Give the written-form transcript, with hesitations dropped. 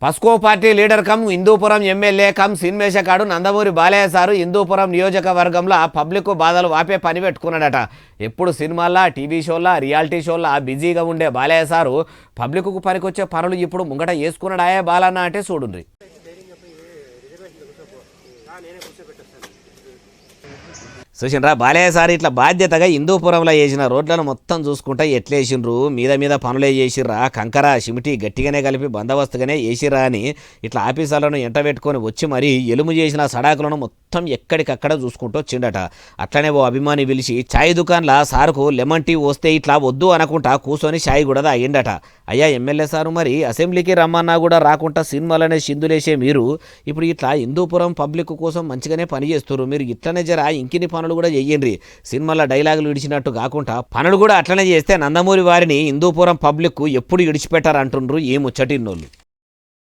పస్కో party leader cum Hindupur MLA cum సిన్మేషకాడు Nandamuri Balayya sir Hindupur నియోజకవర్గంలో public బాధలు వాపే పని పెట్టుకున్నాడట. ఎప్పుడు సినిమాల్లో టీవీ షోల్లో రియాలిటీ షోల్లో బిజీగా ఉండే బాలయ్య సారు పబ్లిక్కు పనికొచ్చే పనులు ఇప్పుడు ముంగట వేసుకున్నాడాయే బాలన్న అంటే చూడుండ్రి. చూసిండ్రా బాలయ్య సార్ ఇట్లా బాధ్యతగా హిందూపురంలో వేసిన రోడ్లను మొత్తం చూసుకుంటా ఎట్లేసిండ్రు, మీద మీద పనులే చేసిర్రా, కంకర సిమిటి గట్టిగానే కలిపి బందోబస్తుగానే వేసిర్రా అని ఇట్లా ఆఫీసర్లను ఎంట పెట్టుకొని వచ్చి మరీ ఎలుము చేసిన సడాకులను మొత్తం ఎక్కడికక్కడ చూసుకుంటూ వచ్చిండట. అట్లనే ఓ అభిమాని పిలిచి ఛాయ్ దుకాన్లా సార్కు లెమన్ టీ వస్తే ఇట్లా వద్దు అనుకుంటా కూర్చొని ఛాయ్ కూడా తాగిండట. అయ్యా ఎమ్మెల్యే సారు, మరి అసెంబ్లీకి రమ్మన్నా కూడా రాకుండా సినిమాలనే సిందులేసే మీరు ఇప్పుడు ఇట్లా హిందూపురం పబ్లిక్ కోసం మంచిగానే పని చేస్తున్నారు, మీరు ఇట్లనే జర ఇంకిని పనులు కూడా చెయ్యండి. సినిమాలో డైలాగులు ఇడిచినట్టు కాకుండా పనులు కూడా అట్లనే చేస్తే నందమూరి వారిని హిందూపురం పబ్లిక్ ఎప్పుడు ఇడిచిపెట్టారంటుండ్రు ఈ ముచ్చటిన్నోళ్ళు.